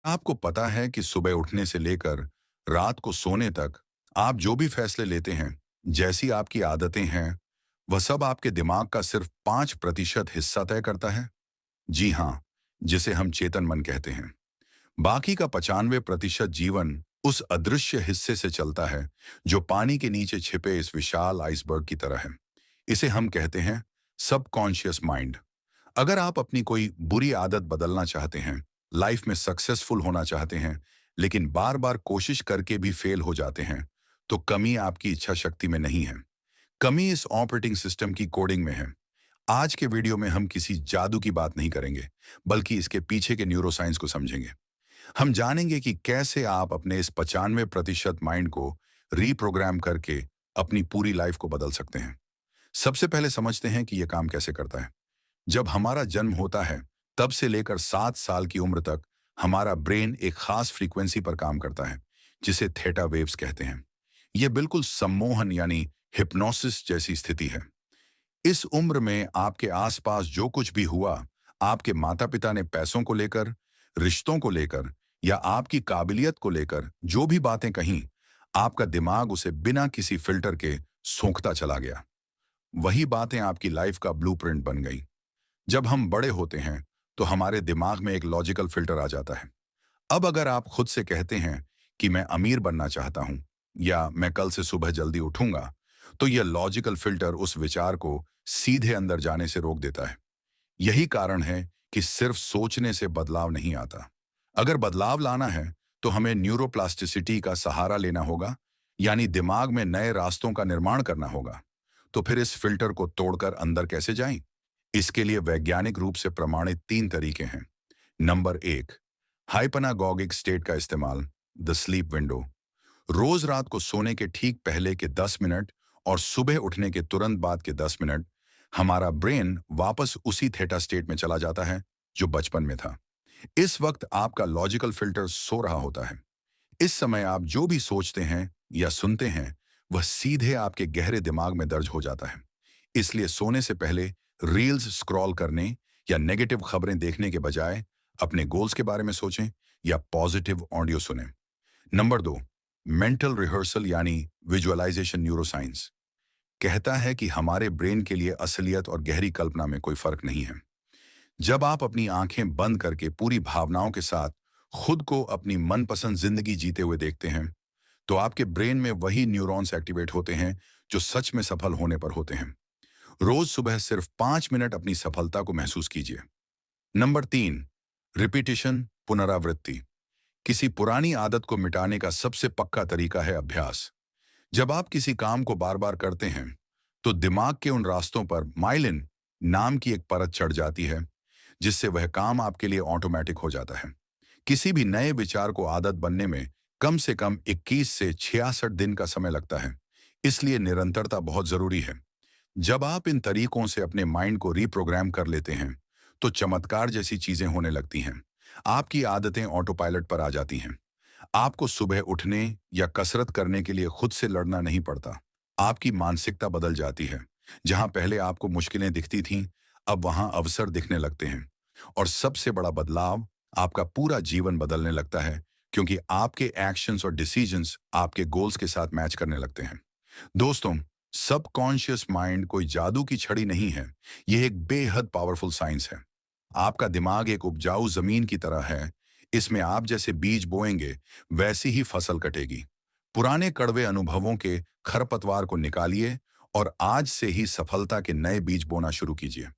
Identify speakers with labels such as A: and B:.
A: आपको पता है कि सुबह उठने से लेकर रात को सोने तक आप जो भी फैसले लेते हैं, जैसी आपकी आदतें हैं, वह सब आपके दिमाग का सिर्फ 5% हिस्सा तय करता है। जी हाँ, जिसे हम चेतन मन कहते हैं। बाकी का 95% जीवन उस अदृश्य हिस्से से चलता है जो पानी के नीचे छिपे इस विशाल आइसबर्ग की तरह है। इसे हम कहते हैं सबकॉन्शियस माइंड। अगर आप अपनी कोई बुरी आदत बदलना चाहते हैं, लाइफ में सक्सेसफुल होना चाहते हैं, लेकिन बार बार कोशिश करके भी फेल हो जाते हैं, तो कमी आपकी इच्छा शक्ति में नहीं है। कमी इस ऑपरेटिंग सिस्टम की कोडिंग में है। आज के वीडियो में हम किसी जादू की बात नहीं करेंगे, बल्कि इसके पीछे के न्यूरोसाइंस को समझेंगे। हम जानेंगे कि कैसे आप अपने इस 95% माइंड को रीप्रोग्राम करके अपनी पूरी लाइफ को बदल सकते हैं। सबसे पहले समझते हैं कि यह काम कैसे करता है। जब हमारा जन्म होता है, तब से लेकर 7 साल की उम्र तक हमारा ब्रेन एक खास फ्रीक्वेंसी पर काम करता है, जिसे थेटा वेव्स कहते हैं। यह बिल्कुल सम्मोहन यानी हिप्नोसिस जैसी स्थिति है। इस उम्र में आपके आसपास जो कुछ भी हुआ, आपके माता पिता ने पैसों को लेकर, रिश्तों को लेकर या आपकी काबिलियत को लेकर जो भी बातें कहीं, आपका दिमाग उसे बिना किसी फिल्टर के सोंखता चला गया। वही बातें आपकी लाइफ का ब्लूप्रिंट बन गई। जब हम बड़े होते हैं, तो हमारे दिमाग में एक लॉजिकल फिल्टर आ जाता है। अब अगर आप खुद से कहते हैं कि मैं अमीर बनना चाहता हूं या मैं कल से सुबह जल्दी उठूंगा, तो यह लॉजिकल फिल्टर उस विचार को सीधे अंदर जाने से रोक देता है। यही कारण है कि सिर्फ सोचने से बदलाव नहीं आता। अगर बदलाव लाना है, तो हमें न्यूरोप्लास्टिसिटी का सहारा लेना होगा, यानी दिमाग में नए रास्तों का निर्माण करना होगा। तो फिर इस फिल्टर को तोड़कर अंदर कैसे जाएं? इसके लिए वैज्ञानिक रूप से प्रमाणित 3 तरीके हैं। नंबर 1, हाइपनागॉगिक स्टेट का इस्तेमाल, द स्लीप विंडो। रोज रात को सोने के ठीक पहले के 10 मिनट और सुबह उठने के तुरंत बाद के 10 मिनट हमारा ब्रेन वापस उसी थेटा स्टेट में चला जाता है जो बचपन में था। इस वक्त आपका लॉजिकल फिल्टर सो रहा होता है। इस समय आप जो भी सोचते हैं या सुनते हैं, वह सीधे आपके गहरे दिमाग में दर्ज हो जाता है। इसलिए सोने से पहले रील्स स्क्रॉल करने या नेगेटिव खबरें देखने के बजाय अपने गोल्स के बारे में सोचें या पॉजिटिव ऑडियो सुनें। नंबर 2, मेंटल रिहर्सल यानी विजुअलाइजेशन। न्यूरोसाइंस कहता है कि हमारे ब्रेन के लिए असलियत और गहरी कल्पना में कोई फर्क नहीं है। जब आप अपनी आंखें बंद करके पूरी भावनाओं के साथ खुद को अपनी मनपसंद जिंदगी जीते हुए देखते हैं, तो आपके ब्रेन में वही न्यूरॉन्स एक्टिवेट होते हैं जो सच में सफल होने पर होते हैं। रोज सुबह सिर्फ 5 मिनट अपनी सफलता को महसूस कीजिए। नंबर 3, रिपीटिशन, पुनरावृत्ति। किसी पुरानी आदत को मिटाने का सबसे पक्का तरीका है अभ्यास। जब आप किसी काम को बार बार करते हैं, तो दिमाग के उन रास्तों पर माइलिन नाम की एक परत चढ़ जाती है, जिससे वह काम आपके लिए ऑटोमेटिक हो जाता है। किसी भी नए विचार को आदत बनने में कम से कम 21 से 66 दिन का समय लगता है। इसलिए निरंतरता बहुत जरूरी है। जब आप इन तरीकों से अपने माइंड को रीप्रोग्राम कर लेते हैं, तो चमत्कार जैसी चीजें होने लगती हैं। आपकी आदतें ऑटो पायलट पर आ जाती हैं। आपको सुबह उठने या कसरत करने के लिए खुद से लड़ना नहीं पड़ता। आपकी मानसिकता बदल जाती है। जहां पहले आपको मुश्किलें दिखती थीं, अब वहां अवसर दिखने लगते हैं। और सबसे बड़ा बदलाव, आपका पूरा जीवन बदलने लगता है, क्योंकि आपके एक्शंस और डिसीजंस आपके गोल्स के साथ मैच करने लगते हैं। दोस्तों, सबकॉन्शियस माइंड कोई जादू की छड़ी नहीं है। यह एक बेहद पावरफुल साइंस है। आपका दिमाग एक उपजाऊ जमीन की तरह है। इसमें आप जैसे बीज बोएंगे, वैसी ही फसल कटेगी। पुराने कड़वे अनुभवों के खरपतवार को निकालिए और आज से ही सफलता के नए बीज बोना शुरू कीजिए।